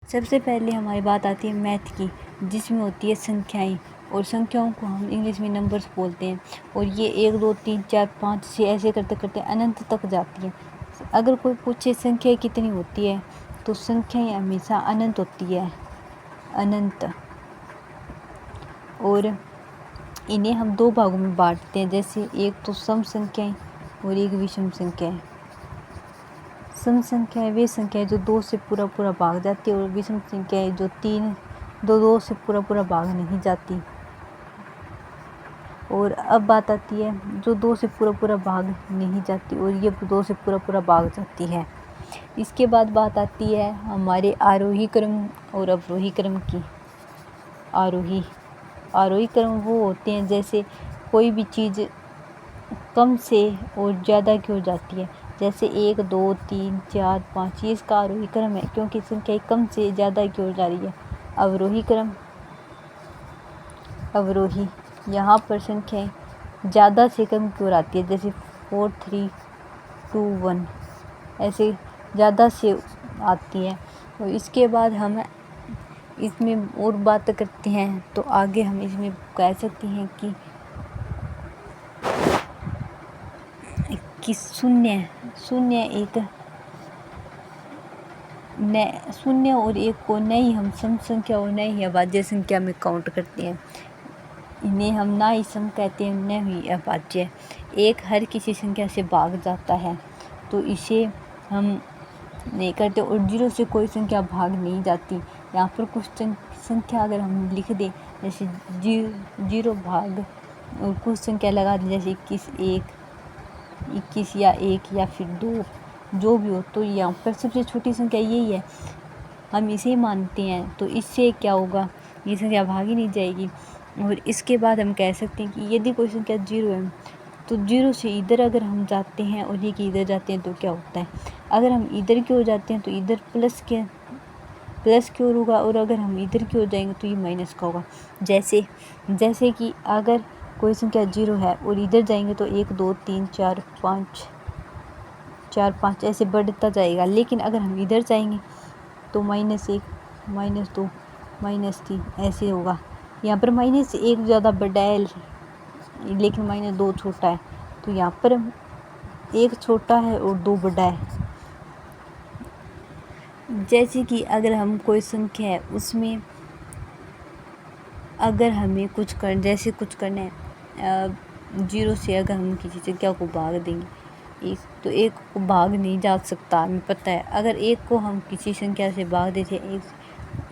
सबसे पहले हमारी बात आती है मैथ की, जिसमें होती है संख्याएं, और संख्याओं को हम इंग्लिश में नंबर्स बोलते हैं। और ये 1 2 3 4 5 6 ऐसे करते करते अनंत तक जाती है। अगर कोई पूछे संख्या कितनी होती है, तो संख्याएं हमेशा अनंत होती है, अनंत। और इन्हें हम 2 भागों में बांटते हैं, जैसे एक तो सम संख्याएं और एक विषम संख्याएं। सम संख्याएं वे संख्याएं जो 2 से पूरा पूरा भाग जाती है, और विषम संख्याएं जो 2 से पूरा पूरा भाग नहीं जाती। और अब बात आती है जो 2 से पूरा पूरा भाग नहीं जाती, और ये 2 से पूरा पूरा भाग जाती है। इसके बाद बात आती है हमारे आरोही क्रम और अवरोही क्रम की। आरोही क्रम वो होते हैं जैसे कोई भी चीज़ कम से और ज़्यादा की हो जाती है, जैसे 1 2 3 4 5, ये इसका आरोही क्रम है, क्योंकि संख्या कम से ज़्यादा की हो जा रही है। अवरोही क्रम, अवरोही, यहाँ पर संख्याएं ज़्यादा से कम की ओर आती है, जैसे 4 3 2 1, ऐसे ज़्यादा से आती है। और इसके बाद हम इसमें और बात करते हैं, तो आगे हम इसमें कह सकते हैं कि शून्य और 1 को न ही हम सम संख्या और न ही अभाज्य संख्या में काउंट करते हैं। इन्हें हम ना ही सम कहते हैं न ही अभाज्य। 1 हर किसी संख्या से भाग जाता है, तो इसे हम नहीं करते। और 0 से कोई संख्या भाग नहीं जाती। यहाँ पर कुछ संख्या अगर हम लिख दें, जैसे 0 भाग और कुछ संख्या लगा दें, जैसे 21 या 1 या फिर 2, जो भी हो, तो यहाँ पर सबसे छोटी संख्या यही है, हम इसे मानते हैं। तो इससे क्या होगा, ये संख्या भाग ही नहीं जाएगी। और इसके बाद हम कह सकते हैं कि यदि कोई संख्या 0 है, तो 0 से इधर अगर हम जाते हैं और ये कि इधर जाते हैं, तो क्या होता है, अगर हम इधर की ओर जाते हैं तो इधर प्लस की ओर होगा, और अगर हम इधर की ओर जाएंगे तो ये माइनस का होगा। जैसे कि अगर कोई संख्या 0 है और इधर जाएंगे तो 1 2 3 4 5 ऐसे बढ़ता जाएगा। लेकिन अगर हम इधर जाएंगे तो -1 -2 -3 ऐसे होगा। यहाँ पर -1 ज़्यादा बड़ा है, लेकिन -2 छोटा है, तो यहाँ पर 1 छोटा है और 2 बड़ा है। जैसे कि अगर हम कोई संख्या है, उसमें अगर हमें कुछ करना है, 0 से अगर हम किसी संख्या को भाग देंगे, तो 1 को भाग नहीं जा सकता, हमें पता है। अगर 1 को हम किसी संख्या से भाग देते हैं,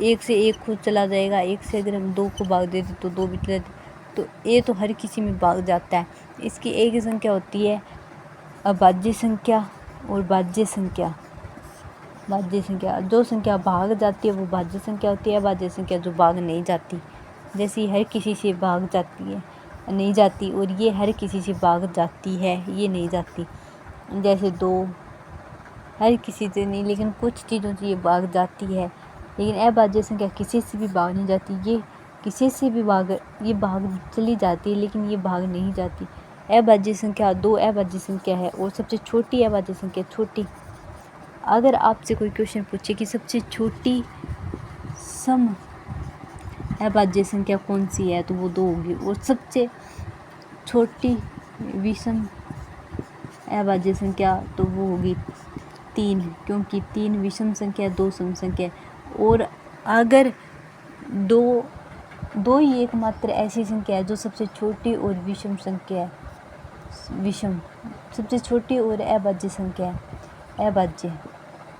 1 से 1 खुद चला जाएगा। 1 से अगर हम 2 को भाग देते तो 2 भी चला, तो ये तो हर किसी में भाग जाता है। इसकी एक ही संख्या होती है अभाज्य संख्या और भाज्य संख्या। जो संख्या भाग जाती है वो भाज्य संख्या होती है, अभाज्य संख्या जो भाग नहीं जाती, जैसे हर किसी से भाग जाती है नहीं जाती, और ये हर किसी से भाग जाती है, ये नहीं जाती। जैसे 2 हर किसी से नहीं, लेकिन कुछ चीज़ों से ये भाग जाती है। लेकिन अभाज्य संख्या किसी से भी भाग नहीं जाती, ये किसी से भी ये भाग चली जाती है, लेकिन ये भाग नहीं जाती। अभाज्य संख्या 2 अभाज्य संख्या है, और सबसे छोटी अभाज्य संख्या छोटी। अगर आपसे कोई क्वेश्चन पूछे कि सबसे छोटी सम अभाज्य संख्या कौन सी है, तो वो 2 होगी। और सबसे छोटी विषम अभाज्य संख्या तो वो होगी 3, क्योंकि 3 विषम संख्या 2 सम संख्या। और अगर दो ही एकमात्र ऐसी संख्या है जो सबसे छोटी और विषम संख्या है, सबसे छोटी और अभाज्य संख्या है, अभाज्य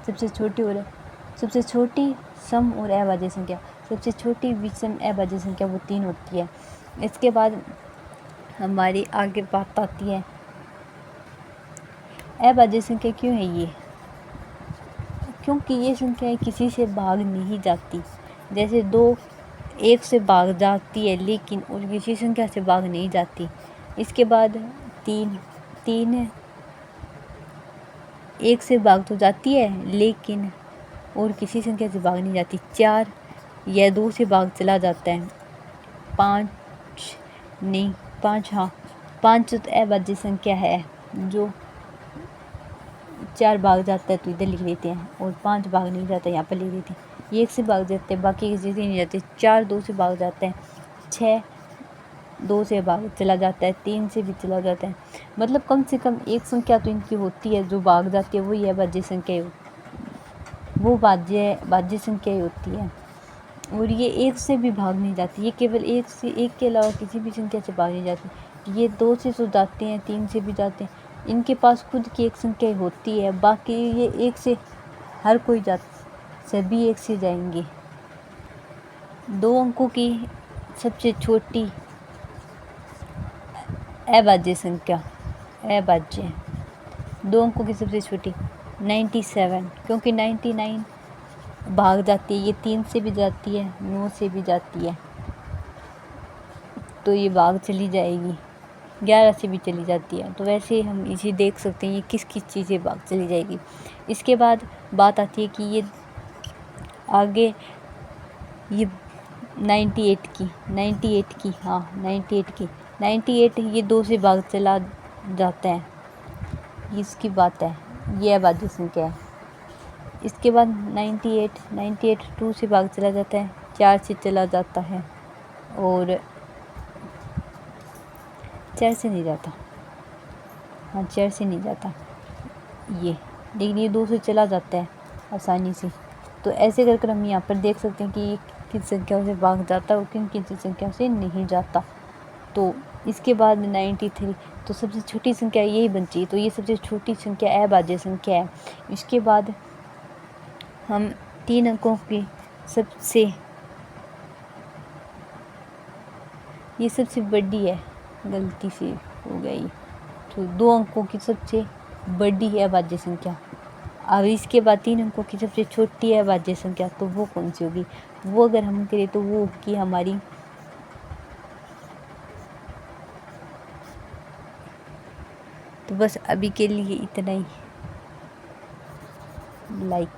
सबसे छोटी सम और अभाज्य संख्या, सबसे छोटी विषम अभाज्य संख्या वो 3 होती है। इसके बाद हमारी आगे बात आती है अभाज्य संख्या क्यों है ये, क्योंकि ये संख्या किसी से भाग नहीं जाती। जैसे 2 1 से भाग जाती है, लेकिन और किसी संख्या से भाग नहीं जाती। इसके बाद 3 1 से भाग तो जाती है, लेकिन और किसी संख्या से भाग नहीं जाती। 4 यह 2 से भाग चला जाता है। 5 तो अभाज्य संख्या है, जो 4 भाग जाता है तो इधर लिख लेते हैं, और 5 भाग नहीं जाता यहाँ पर लिख देते हैं। ये 1 से भाग जाते हैं, बाकी किसी से नहीं जाते। 4 2 से भाग जाते हैं, 6 2 से भाग चला जाता है, 3 से भी चला जाता है। मतलब कम से कम एक संख्या तो इनकी होती है जो भाग जाती है, वही है भाज्य संख्या, वो भाज्य संख्या ही होती है। और ये 1 से भी भाग नहीं जाती, ये केवल 1 के अलावा किसी भी संख्या से भाग नहीं जाती। ये 2 से तो जाते हैं, 3 से भी जाते हैं, इनके पास खुद की एक संख्या होती है। बाकी ये 1 से हर कोई सभी 1 से जाएंगे। 2 अंकों की सबसे छोटी अभाज्य संख्या, अभाज्य 2 अंकों की सबसे छोटी 97, क्योंकि 99 भाग जाती है, ये 3 से भी जाती है, 9 से भी जाती है, तो ये भाग चली जाएगी, 11 से भी चली जाती है। तो वैसे हम इसे देख सकते हैं ये किस किस चीज़ से भाग चली जाएगी। इसके बाद बात आती है कि ये आगे ये 98 की 98 ये 2 से भाग चला जाता है, इसकी बात है, ये अभाज्य संख्या है। इसके बाद 98 2 से भाग चला जाता है, 4 से चला जाता है, और 4 से नहीं जाता, हाँ 4 से नहीं जाता ये, लेकिन ये 2 से चला जाता है आसानी से। तो ऐसे कर हम यहाँ पर देख सकते हैं कि ये किन संख्याओं से भाग जाता है और किन किन संख्याओं से नहीं जाता। तो इसके बाद 93, तो सबसे छोटी संख्या यही बनती है, तो ये सबसे छोटी संख्या अभाज्य संख्या है। इसके बाद हम 3 अंकों की ये सबसे बड़ी है, गलती से हो गई, तो 2 अंकों की सबसे बड़ी है अभाज्य संख्या। अब इसके बाद 3 अंकों की सबसे छोटी है अभाज्य संख्या, तो वो कौन सी होगी? वो अगर हम करें तो वो होगी हमारी तो बस अभी के लिए इतना ही। लाइक